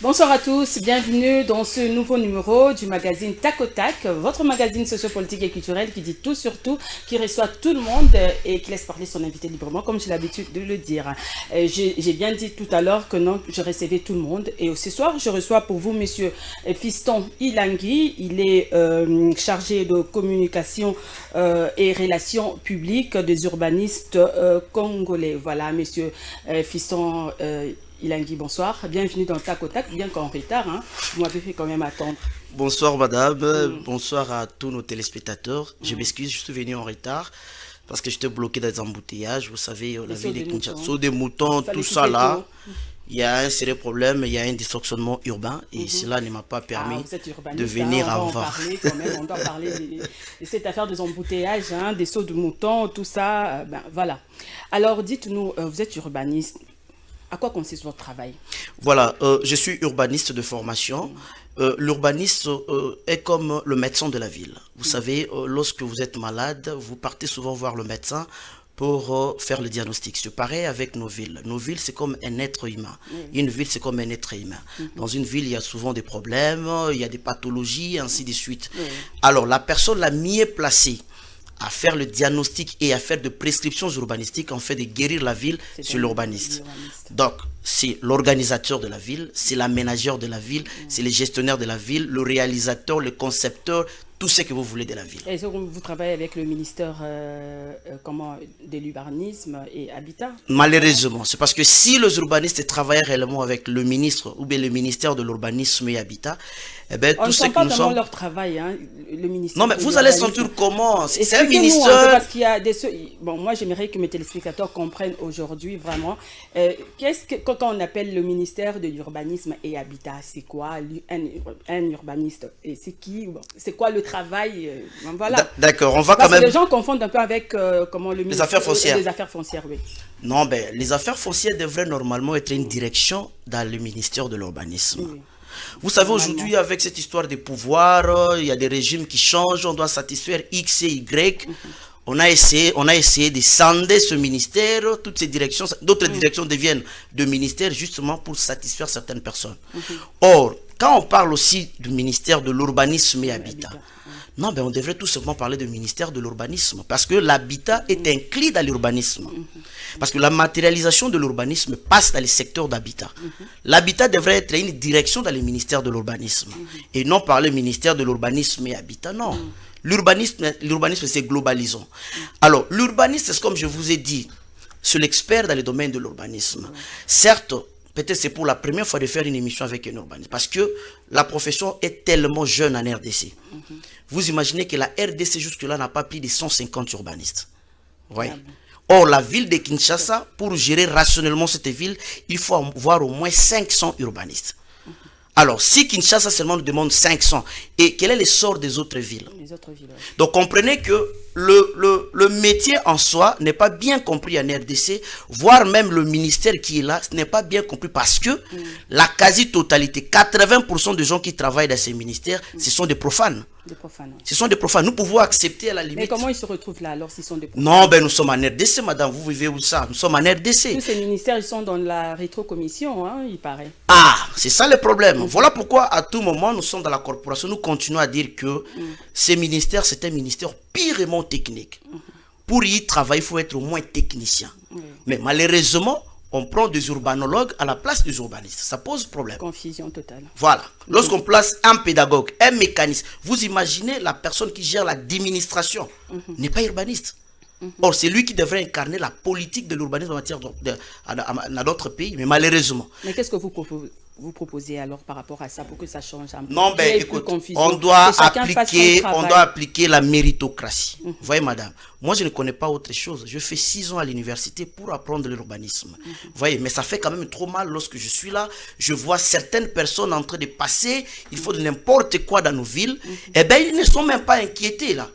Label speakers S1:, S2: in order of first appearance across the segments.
S1: Bonsoir à tous, bienvenue dans ce nouveau numéro du magazine Tac au Tac, votre magazine sociopolitique et culturel qui dit tout sur tout, qui reçoit tout le monde et qui laisse parler son invité librement, comme j'ai l'habitude de le dire. J'ai bien dit tout à l'heure que non, je recevais tout le monde. Et ce soir, je reçois pour vous monsieur Fiston Ilangui. Il est chargé de communication et relations publiques des urbanistes congolais. Voilà, monsieur Fiston Ilangui, bonsoir. Bienvenue dans Tac au Tac, bien qu'en retard, hein. Vous m'avez fait quand même attendre.
S2: Bonsoir madame, bonsoir à tous nos téléspectateurs. Je m'excuse, je suis venu en retard parce que j'étais bloqué dans des embouteillages. Vous savez, la ville de Kinshasa, saut des moutons, tout ça là. Il y a un sérieux problème, il y a un dysfonctionnement urbain et cela ne m'a pas permis de venir avant.
S1: On doit parler de cette affaire des embouteillages, hein, des sauts de moutons, tout ça. Voilà. Alors dites-nous, vous êtes urbaniste. À quoi consiste votre travail?
S2: Voilà, je suis urbaniste de formation. L'urbaniste est comme le médecin de la ville. Vous savez, lorsque vous êtes malade, vous partez souvent voir le médecin pour faire le diagnostic. C'est pareil avec nos villes. Nos villes, c'est comme un être humain. Une ville, c'est comme un être humain. Dans une ville, il y a souvent des problèmes, il y a des pathologies, ainsi de suite. Alors, la personne la mieux placée à faire le diagnostic et à faire de prescriptions urbanistiques en fait de guérir la ville, c'est l'urbaniste. Donc, c'est l'organisateur de la ville, c'est l'aménageur de la ville, c'est le gestionnaire de la ville, le réalisateur, le concepteur, tout ce que vous voulez de la ville.
S1: Et vous travaillez avec le ministère de l'urbanisme et habitat?
S2: Malheureusement, c'est parce que si les urbanistes travaillaient réellement avec le ministre ou bien le ministère de l'urbanisme et habitat, eh bien,
S1: on ne sent pas vraiment leur travail, hein, le ministère.
S2: Non, mais vous allez sentir comment? C'est un ministère.
S1: Parce qu'il y a des... Bon, moi, j'aimerais que mes téléspectateurs comprennent aujourd'hui vraiment quand on appelle le ministère de l'urbanisme et habitat, c'est quoi un urbaniste? Et c'est qui? C'est quoi le travail? Voilà.
S2: D'accord, on va quand même...
S1: Les gens confondent un peu avec
S2: les affaires foncières.
S1: Les affaires foncières, oui.
S2: Non, ben, les affaires foncières devraient normalement être une direction dans le ministère de l'urbanisme. Oui. Vous savez, aujourd'hui, avec cette histoire de pouvoir, il y a des régimes qui changent, on doit satisfaire X et Y. On a essayé de scinder ce ministère, toutes ces directions, d'autres directions deviennent de ministères justement pour satisfaire certaines personnes. Or, quand on parle aussi du ministère de l'urbanisme et habitat, non, ben on devrait tout simplement parler du ministère de l'urbanisme parce que l'habitat est inclus dans l'urbanisme. Parce que la matérialisation de l'urbanisme passe dans les secteurs d'habitat. L'habitat devrait être une direction dans le ministère de l'urbanisme et non par le ministère de l'urbanisme et habitat, non. L'urbanisme, c'est globalisant. Alors, l'urbaniste, c'est comme je vous ai dit, c'est l'expert dans le domaine de l'urbanisme. Certes, peut-être c'est pour la première fois de faire une émission avec un urbaniste, parce que la profession est tellement jeune en RDC. Vous imaginez que la RDC jusque-là n'a pas plus de 150 urbanistes. Oui. Or, la ville de Kinshasa, pour gérer rationnellement cette ville, il faut avoir au moins 500 urbanistes. Alors, si Kinshasa seulement nous demande 500, et quel est l'essor des autres villes? Donc, comprenez que le métier en soi n'est pas bien compris en RDC, voire même le ministère qui est là, ce n'est pas bien compris parce que la quasi-totalité, 80% des gens qui travaillent dans ces ministères, ce sont des profanes. Ce sont des profanes. Nous pouvons accepter à la limite.
S1: Mais comment ils se retrouvent là alors s'ils sont des profanes?
S2: Non, ben nous sommes en RDC, madame. Vous vivez où ça? Nous sommes en RDC.
S1: Tous ces ministères, ils sont dans la rétrocommission, hein, il paraît.
S2: Ah, c'est ça le problème. Voilà pourquoi à tout moment, nous sommes dans la corporation, nous continuons à dire que ces ministères, c'est un ministère purement technique. Pour y travailler, il faut être au moins technicien. Mais malheureusement, on prend des urbanologues à la place des urbanistes. Ça pose problème.
S1: Confusion totale.
S2: Voilà. Lorsqu'on place un pédagogue, un mécanicien, vous imaginez la personne qui gère l'administration n'est pas urbaniste. Or, c'est lui qui devrait incarner la politique de l'urbanisme en matière dans d'autres pays, mais malheureusement.
S1: Mais qu'est-ce que vous proposez alors par rapport à ça pour que ça change un peu?
S2: Non, ben écoute, on doit appliquer la méritocratie. Vous voyez, madame, moi je ne connais pas autre chose. Je fais 6 ans à l'université pour apprendre l'urbanisme. Vous voyez, mais ça fait quand même trop mal lorsque je suis là. Je vois certaines personnes en train de passer, il faut de n'importe quoi dans nos villes. Eh bien, ils ne sont même pas inquiétés là.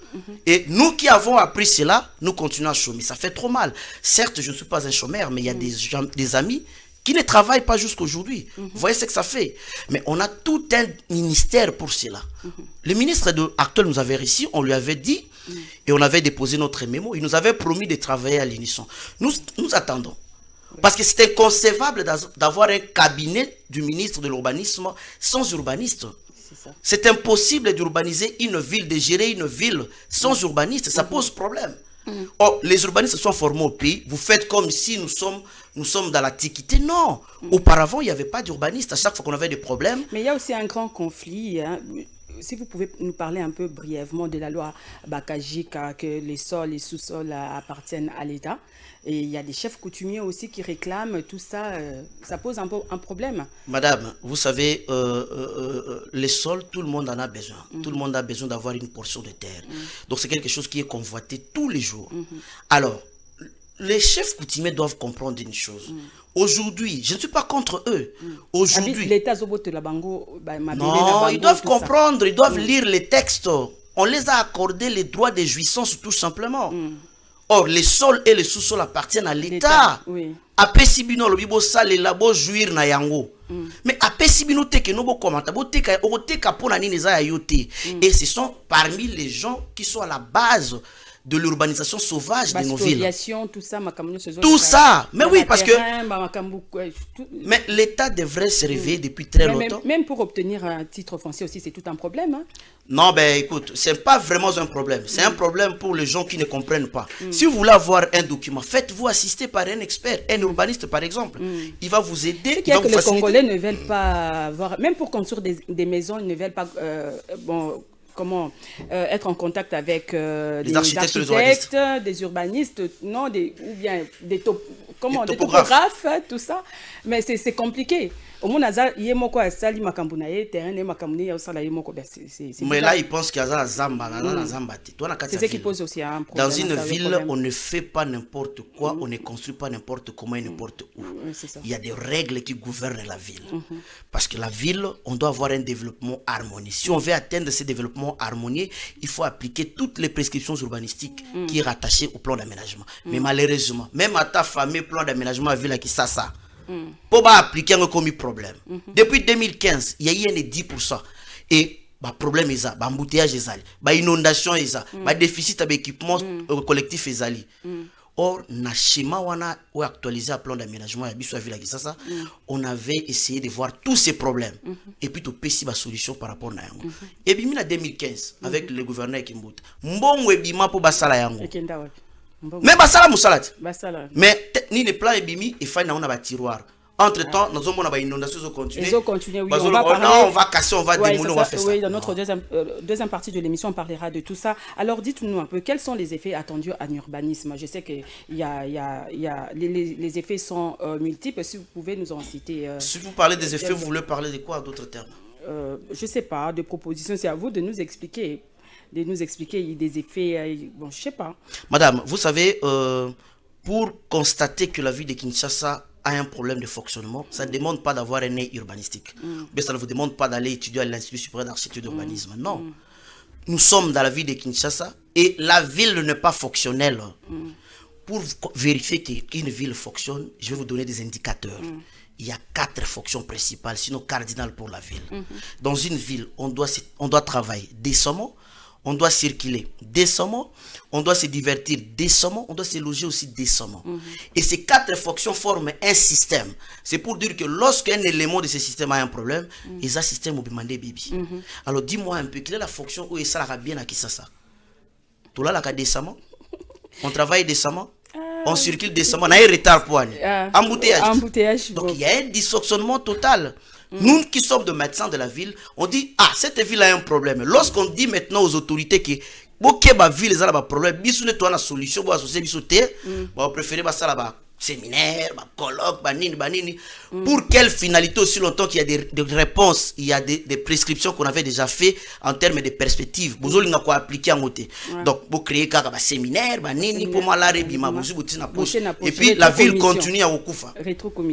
S2: Et nous qui avons appris cela, nous continuons à chômer. Ça fait trop mal. Certes, je ne suis pas un chômeur, mais il y a des amis qui ne travaillent pas jusqu'aujourd'hui. Vous voyez ce que ça fait. Mais on a tout un ministère pour cela. Le ministre actuel nous avait réussi, on lui avait dit, et on avait déposé notre mémo, il nous avait promis de travailler à l'unisson. Nous attendons. Parce que c'est inconcevable d'avoir un cabinet du ministre de l'urbanisme sans urbaniste. C'est impossible d'urbaniser une ville, de gérer une ville sans urbaniste. Ça pose problème. Or, les urbanistes sont formés au pays. Vous faites comme si nous sommes dans l'Antiquité. Non. Auparavant, il n'y avait pas d'urbaniste. À chaque fois qu'on avait des problèmes.
S1: Mais il y a aussi un grand conflit. Hein. Si vous pouvez nous parler un peu brièvement de la loi Bakajika, que les sols et sous-sols appartiennent à l'État. Et il y a des chefs coutumiers aussi qui réclament tout ça. Ça pose un problème.
S2: Madame, vous savez, les sols, tout le monde en a besoin. Tout le monde a besoin d'avoir une portion de terre. Donc c'est quelque chose qui est convoité tous les jours. Alors, les chefs coutumiers doivent comprendre une chose. Aujourd'hui, je ne suis pas contre eux. Aujourd'hui,
S1: l'État
S2: non, ils doivent comprendre, ils doivent lire les textes. On les a accordé les droits de jouissance tout simplement. Or, les sols et les sous-sols appartiennent à l'État. Après Sibino, le bibo sale labo jouir na yango. Mais après Sibino teke no bo komanta bo teka o teka pona nini za yote. Et ce sont parmi les gens qui sont à la base de l'urbanisation sauvage de nos villes. Tout ça, mais oui, parce que mais l'État devrait se réveiller depuis très longtemps.
S1: Même pour obtenir un titre foncier aussi, c'est tout un problème. Hein?
S2: Non, ben écoute, c'est pas vraiment un problème. C'est un problème pour les gens qui ne comprennent pas. Si vous voulez avoir un document, faites-vous assister par un expert, un urbaniste par exemple. Il va vous aider.
S1: Il va vous faciliter. Les Congolais ne veulent pas avoir, même pour construire des maisons, ils ne veulent pas être en contact avec des architectes, des urbanistes, non, ou bien des topographes, tout ça. Mais c'est compliqué. Mais là, ils
S2: pensent qu'il y a Zamba.
S1: C'est ce qui pose aussi un problème.
S2: Dans une ville, on ne fait pas n'importe quoi, on ne construit pas n'importe comment et n'importe où. Il y a des règles qui gouvernent la ville. Parce que la ville, on doit avoir un développement harmonieux. Si on veut atteindre ce développement harmonieux, il faut appliquer toutes les prescriptions urbanistiques qui sont rattachées au plan d'aménagement. Mais malheureusement, même à ta famille, plan d'aménagement à ville qui ça. Pour appliquer un commis problème. Depuis 2015, il y a eu un 10%. Et le problème est ça, l'embouteillage est ça, l'inondation est ça, le déficit d'équipement collectif est ça. Or, na schéma ou actualisé à plan d'aménagement on avait essayé de voir tous ces problèmes et puis de pécher la solution par rapport à yango. Et puis en 2015 avec le gouverneur Kimbuta, mbongo ebima pour basala yango. Mais basala musalat. Mais ni le plan ebimi et fa na on a ba tiroir. Entre temps, nous avons une inondation qui continue.
S1: On
S2: va casser, on va démolir, on va faire ça.
S1: Oui, dans notre deuxième partie de l'émission, on parlera de tout ça. Alors, dites-nous un peu, quels sont les effets attendus en urbanisme? Je sais que les effets sont multiples. Si vous pouvez nous en citer.
S2: Si vous parlez des effets, vous voulez parler de quoi, d'autres termes?
S1: Je ne sais pas, de propositions. C'est à vous de nous expliquer. Des effets. Bon, je ne sais pas.
S2: Madame, vous savez, pour constater que la ville de Kinshasa a un problème de fonctionnement, ça ne demande pas d'avoir un œil urbanistique. Mais ça ne vous demande pas d'aller étudier à l'Institut supérieur d'architecture d'urbanisme. Non. Nous sommes dans la ville de Kinshasa et la ville n'est pas fonctionnelle. Pour vérifier qu'une ville fonctionne, je vais vous donner des indicateurs. Il y a 4 fonctions principales, sinon cardinales pour la ville. Dans une ville, on doit travailler décemment, on doit circuler décemment, on doit se divertir décemment, on doit se loger aussi décemment. Et ces 4 fonctions forment un système. C'est pour dire que lorsqu'un élément de ce système a un problème, il y a un système où demander bibi. Alors dis-moi un peu, quelle est la fonction où ça sera bien à qui ça? Tout là, décemment, on travaille décemment, on circule décemment, on a un retard pour aller. Embouteillage. Donc il y a un dysfonctionnement total. Nous qui sommes de médecins de la ville, on dit, ah, cette ville a un problème. Lorsqu'on dit maintenant aux autorités que la ville a un problème, si on a une solution, on préfère ça là-bas. Séminaire, colloque, banini. Pour quelle finalité aussi longtemps qu'il y a des réponses, il y a des prescriptions qu'on avait déjà fait en termes de perspectives. Vous avez appliquer en côté. Donc, vous créez un séminaire, banini, pour et puis la ville continue à Okufa.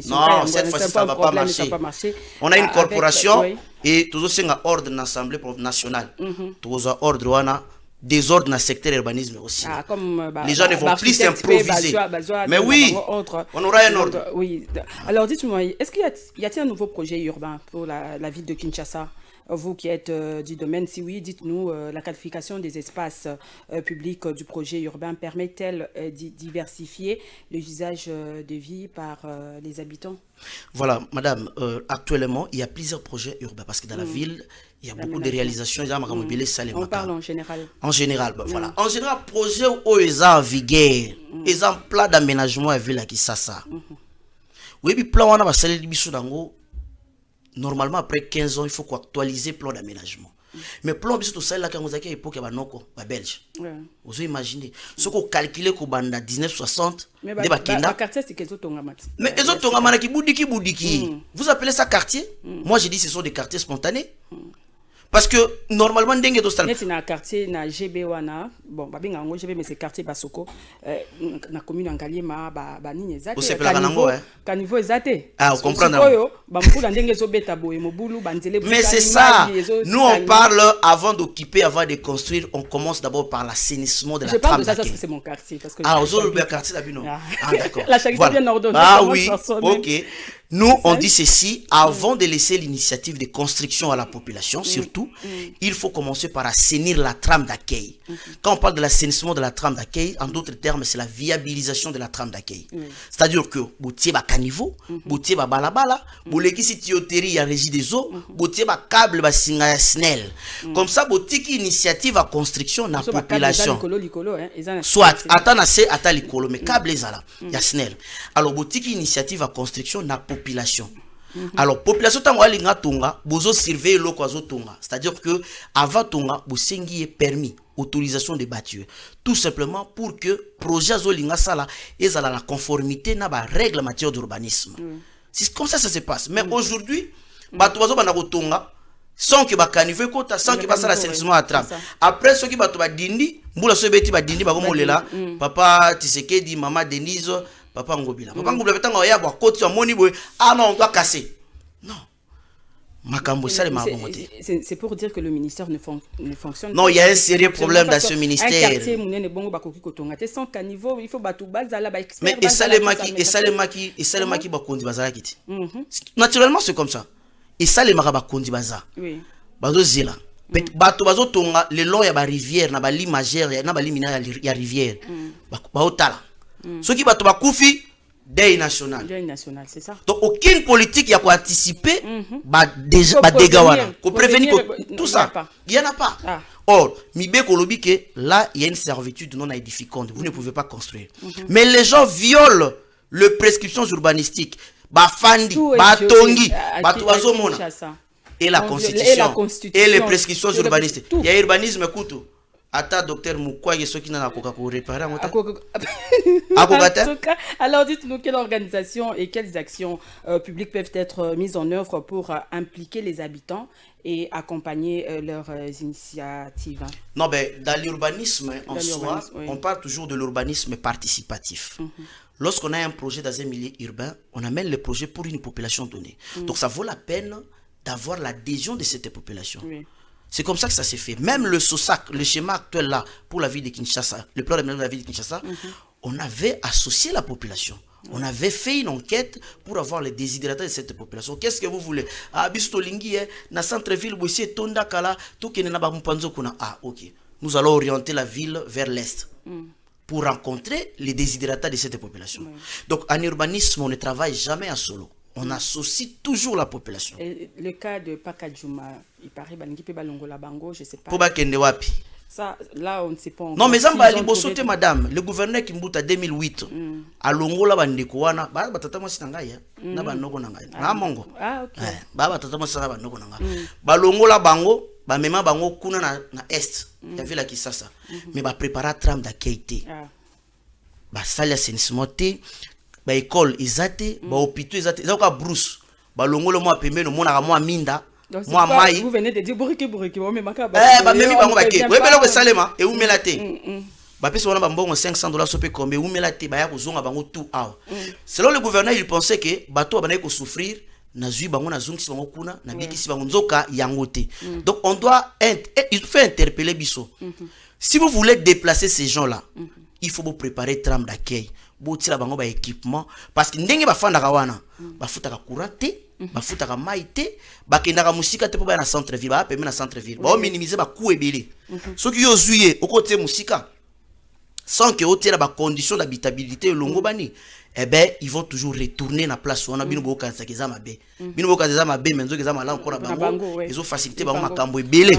S2: Non, cette fois-ci, ça ne va pas marcher. On a une corporation et tous aussi un ordre d'assemblée nationale. Tous un ordre, désordre dans le secteur urbanisme aussi. Les gens ne vont plus s'improviser. Mais oui, on aura un ordre.
S1: Oui. Alors dites-moi, est-ce qu'il y a un nouveau projet urbain pour la ville de Kinshasa? vous qui êtes du domaine, si oui, dites-nous, la qualification des espaces publics du projet urbain permet-elle d'y diversifier les usages de vie par les habitants?
S2: Voilà, madame, actuellement, il y a plusieurs projets urbains parce que dans la ville, il y a beaucoup de réalisations.
S1: On parle en général.
S2: En général, voilà. En général, projet où ils ont vigueur, ils ont plan d'aménagement à ville qui ça. Oui, puis plan on a basé normalement après 15 ans, il faut actualiser le plan d'aménagement. Mais le plan tout ça là quand vous avez époque banoko, ba belge. Vous imaginez, ce qu'on calculé ko banda 1960,
S1: mais quartier c'est que
S2: mais les autres tonga qui boudiki. Vous appelez ça quartier? Moi j'ai dit ce sont des quartiers spontanés. Parce que normalement dengue to stal.
S1: Net na quartier na GB wana bon ba binga ngo GB mais c'est quartier Basoko na commune Angaliema ba nini ezate.
S2: Vous sepela kanango
S1: Kanivo ezate.
S2: Ah, vous comprenez.
S1: Ba mpula ndenge zo beta boye mobulu banzele.
S2: Mais c'est ça. Nous on parle avant d'occuper, avant de construire, on commence d'abord par l'assainissement de la trame.
S1: Je parle de ça parce que c'est mon quartier parce que
S2: le quartier d'Abino. Ah d'accord.
S1: La charité bien ordonnée.
S2: Ah oui. OK. Nous, on dit ceci, avant de laisser l'initiative de construction à la population, surtout, il faut commencer par assainir la trame d'accueil. Quand on parle de l'assainissement de la trame d'accueil, en d'autres termes, c'est la viabilisation de la trame d'accueil. C'est-à-dire que, boutier ba caniveau, boutier ba balabala, bouleki si tuyauterie ya régie des eaux, boutier ba câble ba singa ya SNEL. Comme ça, boutiki initiative à construction na population. Soit, ata na se, ata likolo, mais câble ezala, ya SNEL. Alors, boutiki initiative à construction na population. Alors population tango alinga tonga bozo surveiller loko azo tonga, c'est-à-dire que avant tonga bosengi est permis autorisation de bâtir tout simplement pour que projet azo linga sala ezala la conformité na ba règle en matière d'urbanisme. C'est comme ça se passe. Mais aujourd'hui bato bazo bana kotonga sans que ba caniveau kota, sans que ba sala assainissement à trame. Après ceux qui bato ba dindi mbula so beti ba dindi ba komolela papa Tshisekedi mama Denise Papa Ngobila. Papa Ngobila betanga ya ba koti ya moni boy. Ah non, on doit casser. Non.
S1: C'est pour dire que le ministère ne fonctionne pas.
S2: Non, il y a un sérieux problème dans ce ministère.
S1: Un quartier mounene bongo bakoki kotonga te sans caniveau, il faut batou bazala ba expert.
S2: Mais et ça maki ba kondi bazala kiti. Naturellement c'est comme ça. Et ça les maraba kondi baza. Oui. Bazo zila. Bato bazo tonga le long ya ba rivière na ba limagère na ba limina ya rivière. Ba otala. Ceux qui battent Koufi, deuil national.
S1: Deuil national, c'est ça.
S2: Donc aucune politique qui a anticiper déjà pour prévenir tout ça. Il n'y en a pas. Or, Mibé Kolobi que là il y a une servitude non édificante. Vous ne pouvez pas construire. Mais les gens violent les prescriptions urbanistiques. Bafandi, Batongi, Batouazomona. Et la constitution. Et les prescriptions urbanistiques. Il y a urbanisme couteau. Ata docteur Moukouaye ce qui n'a pas réparer
S1: alors dites-nous quelle organisation et quelles actions publiques peuvent être mises en œuvre pour impliquer les habitants et accompagner leurs initiatives.
S2: Non, ben dans l'urbanisme en soi, on parle toujours de l'urbanisme participatif. Lorsqu'on a un projet dans un milieu urbain, on amène le projet pour une population donnée. Donc ça vaut la peine d'avoir l'adhésion de cette population. C'est comme ça que ça s'est fait. Même le SOSAC, le schéma actuel là, pour la ville de Kinshasa, le plan d'aménagement de la ville de Kinshasa, on avait associé la population. On avait fait une enquête pour avoir les désidératas de cette population. Qu'est-ce que vous voulez? Ah, Bistolingi, na centre-ville, Boissé, Tonda, Kala, tout qui n'est pas bon. Ah, ok. Nous allons orienter la ville vers l'est pour rencontrer les désidératas de cette population. Donc, en urbanisme, on ne travaille jamais en solo. On associe toujours la population.
S1: Et le cas de Pakadjouma, il paraît que Balongola Bango, je ne sais pas.
S2: Pour Bakendewapi.
S1: Ça, là, on ne sait pas encore.
S2: Non, mais Zamba Ali Bosote, madame, le gouverneur Kimbuta 2008, à Longola Bandekouana, Baba Tatama Sinangaya, Nabanoko Nangaya, Namongo. Ah, ok. Baba Tatama Sanabanoko Nanga. Balongola Bango, Bamema Bango Kuna na Est, il y avait la Kisasa. Mais va préparer la trame d'accueil. Bah, ça, l'assainissement. Ba école izate ba hôpital izate ezaka brousse ba longolo mo apembe no mona mo aminda mo amai
S1: vous venez de dire buriki mais makaba
S2: ba memi bango ba ke webelo ko salema e umela te ba pesa wana ba mbongo $500 sope kombe umela te ba ya kozonga bango tout awa. Selon le gouverneur il pensait que bato ba na ko souffrir na zui bango na zongisi bango kuna na bikisi bango nzoka yango te. Donc on doit il faut interpeller biso. Si vous voulez déplacer ces gens là, il faut vous préparer trame d'accueil. Botila bango ba équipement parce que ndenge ba fanda kawana ba futaka courant te bafutaka maïté bakendaka musika te po ba na centre ville ba pembe na centre ville ba minimiser ba coût ebele soki yo zuye okote musika sans que otiera ba condition d'habitabilité longo bani eh ben ils vont toujours retourner na place on a bino bo kanisa keza mabe bino bo kanisa mabe menzo keza mala encore bango ils ont facilité ba makambo ebele.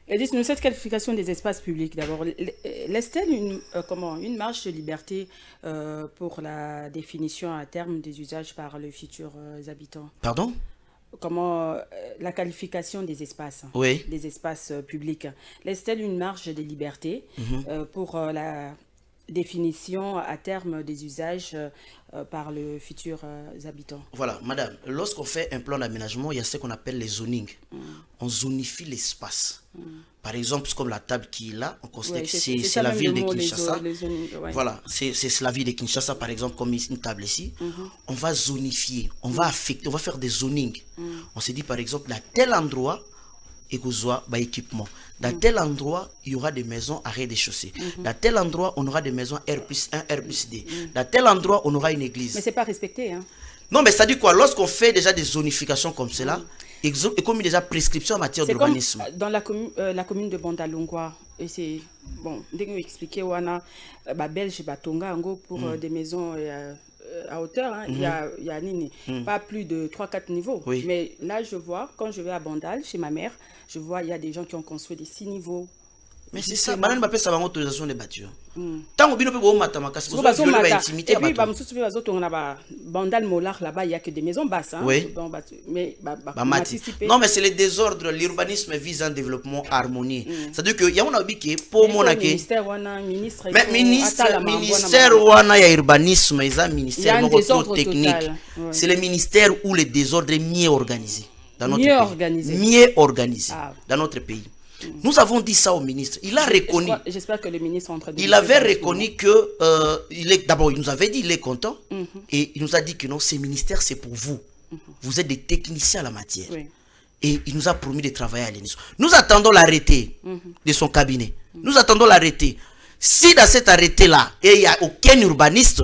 S1: Et dites-nous, cette qualification des espaces publics, d'abord, laisse-t-elle une marge de liberté pour la définition à terme des usages par les futurs habitants?
S2: Pardon?
S1: Comment la qualification des espaces, des espaces publics, laisse-t-elle une marge de liberté pour la définition à terme des usages par les futurs habitants?
S2: Voilà, madame, lorsqu'on fait un plan d'aménagement, il y a ce qu'on appelle les zonings. On zonifie l'espace. Par exemple, comme la table qui est là, on considère que c'est la ville de Kinshasa. Voilà, c'est la ville de Kinshasa, par exemple, comme une table ici. On va zonifier, on va affecter, on va faire des zonings. On se dit, par exemple, dans tel endroit, et équipement. Dans tel endroit, il y aura des maisons à rez-de-chaussée. Dans tel endroit, on aura des maisons R+1, R+D. Dans tel endroit, on aura une église.
S1: Mais c'est pas respecté, hein?
S2: Non, mais ça dit quoi? Lorsqu'on fait déjà des zonifications comme cela, et comme déjà prescription en matière d'urbanisme.
S1: Dans la commune de Bandalungwa, et c'est bon, dès que vous expliquez, on a Belge Batonga pour des maisons à hauteur, hein, il y a pas plus de 3-4 niveaux. Mais là, je vois, quand je vais à Bandal, chez ma mère, je vois, il y a des gens qui ont construit des 6 niveaux.
S2: Mais c'est ça, banane ba pesa bango autorisation de bâtir. Tant bino pe bo mata makasi ko violer ba intimité.
S1: Et puis ba mususu pe bazo tonga ba Bandal Molar là-bas, il y a que des maisons basses, hein. Mais
S2: non, mais c'est le désordre. L'urbanisme vise un développement harmonieux. C'est-à-dire que y a on a dit que pour monake ministère wana ya urbanisme, ils ont ministère trop technique. C'est le ministère où le désordre est mieux organisé dans notre pays. Mieux organisé dans notre pays. Nous avons dit ça au ministre. Il a reconnu.
S1: J'espère que le ministre est en train de.
S2: Il avait reconnu que d'abord il nous avait dit il est content et il nous a dit que non, ces ministères c'est pour vous. Vous êtes des techniciens à la matière. Et il nous a promis de travailler à l'UNESCO. Nous attendons l'arrêté de son cabinet. Nous attendons l'arrêté. Si dans cet arrêté là il n'y a aucun urbaniste,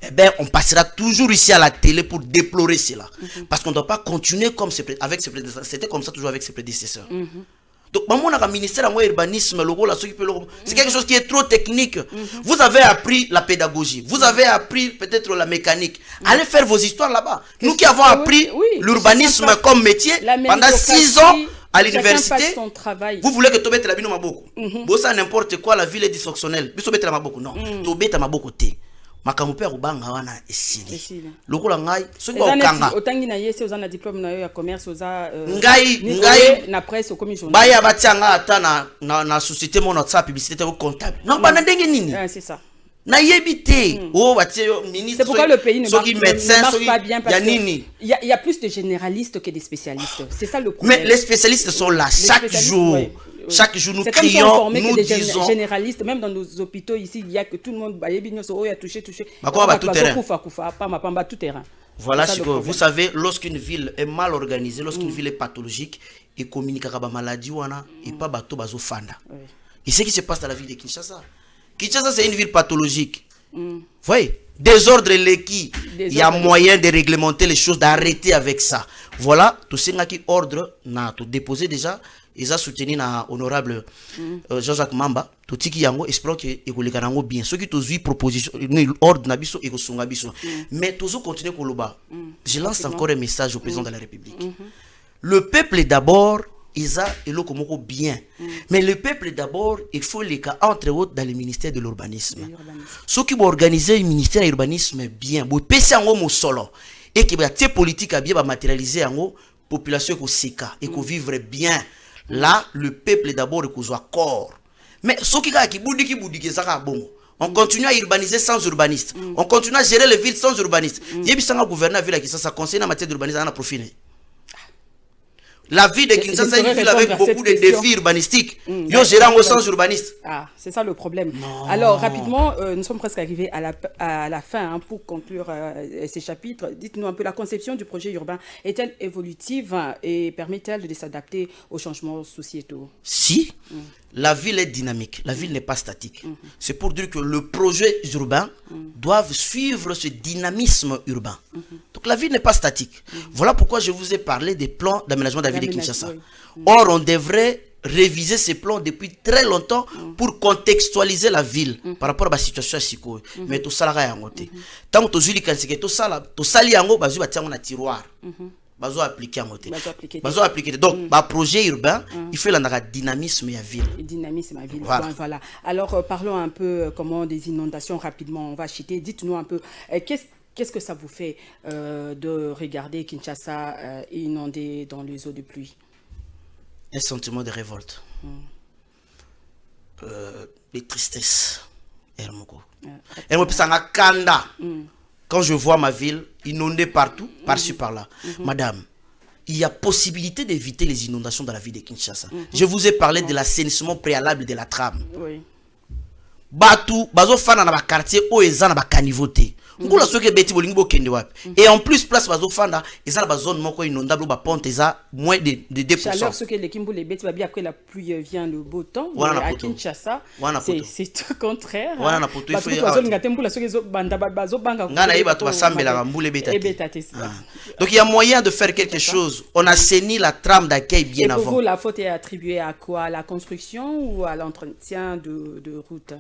S2: eh ben, on passera toujours ici à la télé pour déplorer cela. Parce qu'on ne doit pas continuer comme avec ses prédécesseurs. C'était comme ça toujours avec ses prédécesseurs. Donc, le ministère de l'urbanisme, c'est quelque chose qui est trop technique. Vous avez appris la pédagogie, vous avez appris peut-être la mécanique. Allez faire vos histoires là-bas. Nous qui avons appris l'urbanisme comme métier pendant 6 ans à l'université, vous voulez que Tobet la bino maboko. Bossa n'importe quoi, la ville est dysfonctionnelle. Biso beta maboko non. Tobet maboko te. Makamupe rubanga wana esili lokola ngai soki ba okanga
S1: otangi na yese oza na diplôme na yo ya commerce oza
S2: ngai
S1: na presse comme journal
S2: baya batianga ata na société mon WhatsApp publicité au comptable non bana ndenge nini
S1: c'est ça
S2: na yebité oh batie ministre
S1: c'est pourquoi le pays ne marche pas bien parce
S2: qu'il
S1: y a plus de généralistes que des spécialistes, c'est ça le problème.
S2: Mais les spécialistes sont là chaque jour. Chaque jour nous crions, nous disons.
S1: Généralistes, même dans nos hôpitaux ici, il y a que tout le monde a touché. Tout terrain.
S2: Voilà, vous savez, lorsqu'une ville est mal organisée, lorsqu'une ville est pathologique, et communique avec la maladie, et pas bateau bazo fanda. Et ce qui se passe dans la ville de Kinshasa. Kinshasa, c'est une ville pathologique. Vous voyez, désordre l'équipe. Il y a moyen de réglementer les choses, d'arrêter avec ça. Voilà, tout ce qui ordre, n'a tout déposé déjà. Ils ont soutenu na honorable Jean-Jacques Mamba tout qui yango espérons que écolika nango bien ceux qui tous proposition ordre na biso ekosunga biso mais toujours continuer koloba. Je lance encore un message au président de la République. Le peuple d'abord Isa et le komoko bien mais le peuple d'abord il faut les cas entre autres dans le ministère de l'urbanisme ceux qui vont organiser le ministère de l'urbanisme bien bo pesa yango mo solo et que ba tie politique a bien ba matérialiser yango population ko seka et ko vivre bien. Là, le peuple d'abord est corps. Mais ce qui on continue à urbaniser sans urbaniste. On continue à gérer les villes sans urbaniste. Il y a un gouverneur à ville qui ça conseille en matière d'urbanisme à profil. La ville de Kinshasa est une ville avec beaucoup de défis urbanistiques. Yo gérant sans urbaniste.
S1: Ah, c'est ça le problème. Non. Alors, rapidement, nous sommes presque arrivés à la fin pour conclure ces chapitres. Dites-nous un peu, la conception du projet urbain est-elle évolutive et permet-elle de s'adapter aux changements sociétaux?
S2: Si, la ville est dynamique, la ville n'est pas statique. C'est pour dire que le projet urbain doit suivre ce dynamisme urbain. Donc, Donc la ville n'est pas statique. Voilà pourquoi je vous ai parlé des plans d'aménagement de la ville de Kinshasa. Or, on devrait réviser ces plans depuis très longtemps pour contextualiser la ville par rapport à la situation à mais tout ça là tant que tu as tout ça là tout ça yango bazu batia na tiroir bazo appliquer en côté bazo appliquer donc ba projet urbain il fait la dynamisme ya ville
S1: voilà. Alors parlons un peu comment des inondations rapidement on va chuter. Dites-nous un peu qu'est-ce que ça vous fait de regarder Kinshasa inondé dans les eaux de pluie?
S2: Un sentiment de révolte, de tristesse. Quand je vois ma ville inondée partout, par-ci par-là, madame, il y a possibilité d'éviter les inondations dans la ville de Kinshasa. Je vous ai parlé de l'assainissement préalable de la trame.
S1: Oui.
S2: Batou, bazo fana na ba quartier o ezana ba caniveauté. Ngula soke beti bolingi bo kende wapi. Et en plus place bazo fana ezana ba zone moko inondable ba ponte eza moins de 2%.
S1: Chaleur soke les kimbo les beti babi après la pluie vient le beau temps. À Kinshasa, c'est tout contraire.
S2: Wana na poto
S1: il faut ngata soke zo banda bazo banga.
S2: Ngana yi bato basambela mbule beta. Donc il y a moyen de faire quelque chose. On assainit la trame d'accueil bien avant.
S1: Et pour vous la faute est attribuée à quoi? À la construction ou à l'entretien de route?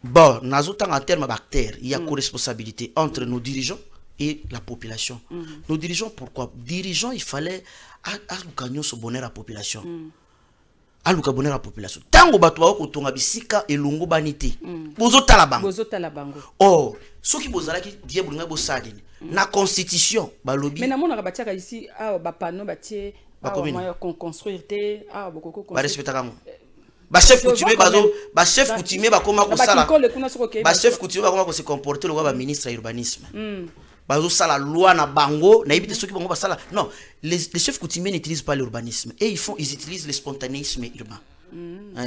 S2: Bon, en termes bactères, il y a co-responsabilité entre nos dirigeants et la population. Nos dirigeants, pourquoi? Dirigeants, il fallait gagner ce bonheur à la population. Bonheur à la population. Tango batwa ko tonga bisika elongo banité. Bozo talabango. Oh, ceux qui bozala ki die bulinga bosadi na constitution balobi.
S1: Mais na mona rabatiaka ici ba panneau batie qu'on construire té bokoko.
S2: Ba respecta kango. Chef coutumier chef coutumier bakoma ko sala chef coutumier bakoma ko se comporter le roi ministre de l'urbanisme bazo sala loi na bango na yibite soki bango basala non les chefs coutumiers n'utilisent pas l'urbanisme et ils utilisent le spontanéisme urbain.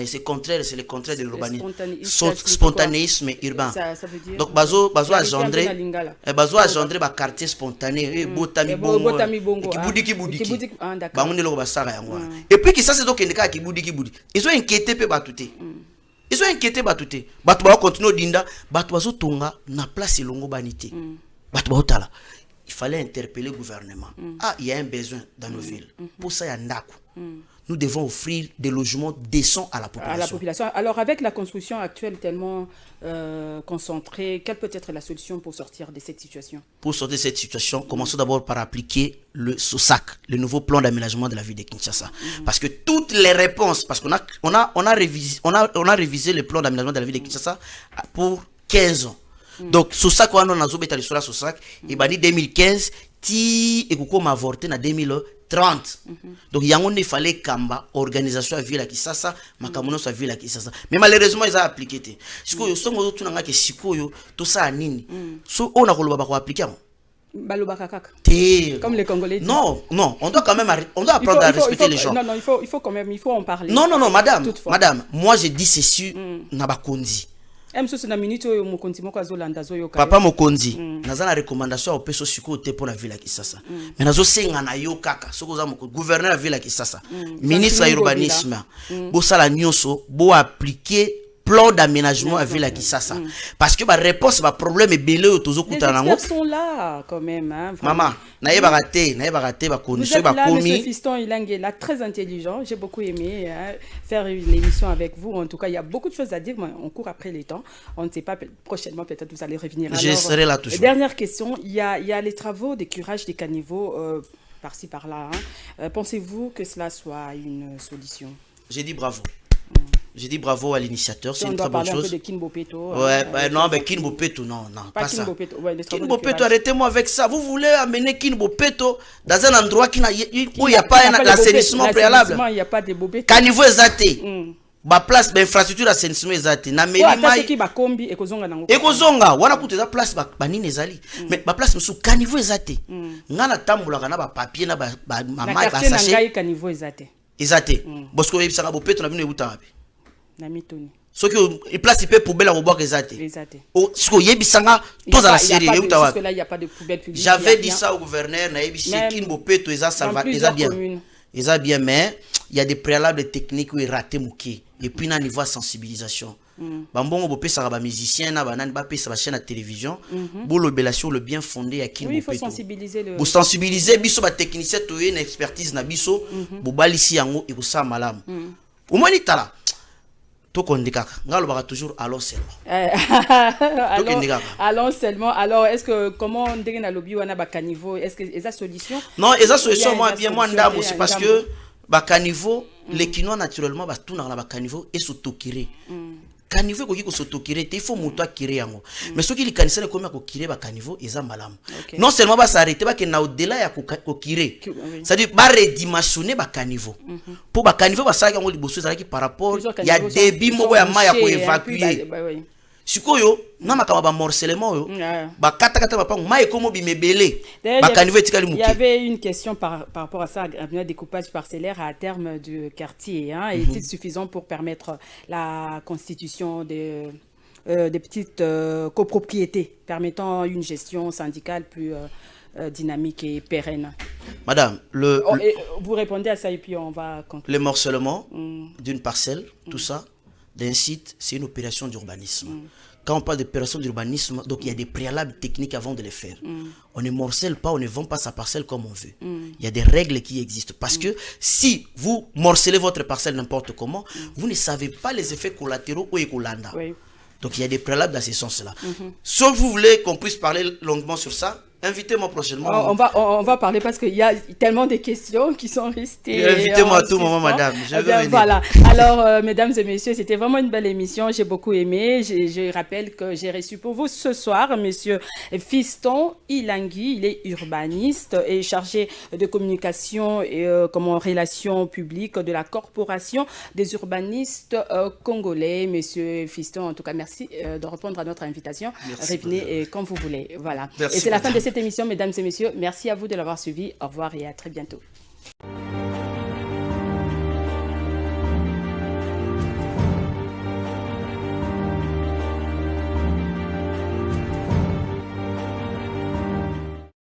S2: C'est contraire, c'est le contraire de l'urbanisme. Spontanéisme urbain.
S1: Ça veut dire
S2: donc bazo engendrer ba quartier spontané botami bongo kibudi bango ne lo basara yango et puis que ça c'est donc ndeka kibudi ils ont inquiété pe batuté ils ont inquiété batuté batu ba continuer dinda batu bazo tonga na place elongo banité batu ba otala il fallait interpeller le gouvernement. Il y a un besoin dans nos villes pour ça il y a ndako. Nous devons offrir des logements décents à la population.
S1: Alors, avec la construction actuelle tellement concentrée, quelle peut être la solution pour sortir de cette situation?
S2: Pour sortir de cette situation, commençons d'abord par appliquer le SOSAC, le nouveau plan d'aménagement de la ville de Kinshasa. Parce que toutes les réponses, parce qu'on a révisé le plan d'aménagement de la ville de Kinshasa pour 15 ans. Donc, SOSAC, on a zobeta sur la SOSAC, et bani 2015, ti et m'a avorté en 2030. Donc il fallait kamba organisation à ville à Kinshasa, makamono sa ville à Kinshasa. Mais malheureusement ils ont appliqué. Siko yo songo tu nanga ke sikoyo tout ça nini. So on a koloba ba ko appliquer.
S1: Balobaka kaka.
S2: Comme
S1: les Congolais disent.
S2: Non, on doit quand même apprendre à respecter les gens.
S1: Non, il faut quand même en parler.
S2: Non, madame, moi je dis ceci na bakondi. Papa Mokonzi, naza na recommandation au peso siko te pour la ville à Kinshasa. Mais nazo senga na yo kaka, soko za moko gouverneur la ville à Kinshasa. Ministre de l'urbanisme, bo sala nyonso, bo appliquer plan d'aménagement à ville à Kinshasa. Parce que ma réponse ma problème est belé au tozo kutana ngo.
S1: Les experts sont là quand même hein.
S2: Maman, naye baraté ba condition ba komi.
S1: Monsieur Fiston Ilangela, très intelligent, j'ai beaucoup aimé faire une émission avec vous. En tout cas, il y a beaucoup de choses à dire, mais on court après les temps. On ne sait pas prochainement peut-être vous allez revenir.
S2: Je serai là toujours.
S1: Dernière question, il y a les travaux de curage des caniveaux par-ci par-là. Pensez-vous que cela soit une solution?
S2: J'ai dit bravo. J'ai dit bravo à l'initiateur, c'est une très bonne chose.
S1: On doit parler un peu de Kinbopeto.
S2: Non, mais Kinbopeto, non, pas ça.
S1: Kinbopeto,
S2: arrêtez-moi avec ça. Vous voulez amener Kinbopeto dans un endroit où il n'y a pas l'assainissement préalable.
S1: Il n'y a pas de bobeto.
S2: Caniveau exaté. Ba place d'infrastructure d'assainissement exaté. Na melima. Ekozonga, wana kutu eza place ba nini ezali. Mais ba place musu caniveau exaté. Ngana tambula na ba papier na ba mama ba sachet.
S1: Na caniveau exaté.
S2: Exaté. Bosko yebisanga bopeto na bino ebuta wapi?
S1: Na mitoni.
S2: Ce que place il peut poubelle à boire exaté. Oh, ce que yebisanga tous à la série ebuta wapi?
S1: Là il y a pas de poubelle publique.
S2: J'avais dit ça au gouverneur na yebisi Kinbopeto eza salva eza bien. Eza bien mais il y a des préalables techniques où il raté mouké et puis na niveau sensibilisation. Bambongo bopesa ba musicien na banani ba pesa ba chaîne à télévision. Bolobelation le bien fondé à qui.
S1: Oui, il faut sensibiliser le.
S2: Vous sensibiliser biso ba technicien to une expertise na biso bobalisi yango e ko sa malamu. Au moins tala. To kondikaka. Ngalo baka toujours allons seulement.
S1: Allons seulement. Alors est-ce que comment ndenge na lobby wana ba caniveau est-ce que eza solution?
S2: Non, eza solution moi bien moi ndambo c'est parce que ba caniveau les Kinois naturellement ba tout na ba caniveau et s'autokiré. Caniveau ko s'autokiré, il faut moto akiré yango. Mais ceux qui li kanisa ne comme ko kiré ba caniveau eza malamu. Non seulement ba s'arrêter ba ke na au-delà ya ko kiré. C'est-à-dire ba redimensionner ba caniveau. Pour ba caniveau ba sa yango liboso ezalaki par rapport ya débit moko ya mai ya ko évacuer. Sikoyo na makama ba morcellement yo ba kata kata ba pa mai komo bimebele ba caniveau etikali muke.
S1: Il y avait une question par rapport à ça, un découpage parcellaire à terme du quartier, hein, est-il suffisant pour permettre la constitution des petites copropriétés permettant une gestion syndicale plus dynamique et pérenne?
S2: Madame,
S1: vous répondez à ça et puis on va conclure.
S2: Le morcellement d'une parcelle, tout ça, d'un site, c'est une opération d'urbanisme. Quand on parle d'opération d'urbanisme, donc il y a des préalables techniques avant de les faire. On ne morcelle pas, on ne vend pas sa parcelle comme on veut. Il y a des règles qui existent. Parce que si vous morcelez votre parcelle n'importe comment, vous ne savez pas les effets collatéraux ou écolanda. Donc il y a des préalables dans ce sens-là. Sauf vous voulez qu'on puisse parler longuement sur ça, invitez-moi prochainement.
S1: On va parler parce qu'il y a tellement de questions qui sont restées.
S2: Invitez-moi à tout moment, madame. Je veux venir.
S1: Voilà. Alors, mesdames et messieurs, c'était vraiment une belle émission. J'ai beaucoup aimé. Je rappelle que j'ai reçu pour vous ce soir monsieur Fiston Ilangui. Il est urbaniste et chargé de communication et comme relations publiques de la Corporation des urbanistes congolais. Monsieur Fiston, en tout cas, merci de répondre à notre invitation.
S2: Merci,
S1: revenez quand vous voulez. Voilà.
S2: Merci,
S1: et c'est la fin de cette émission, mesdames et messieurs. Merci à vous de l'avoir suivi. Au revoir et à très bientôt.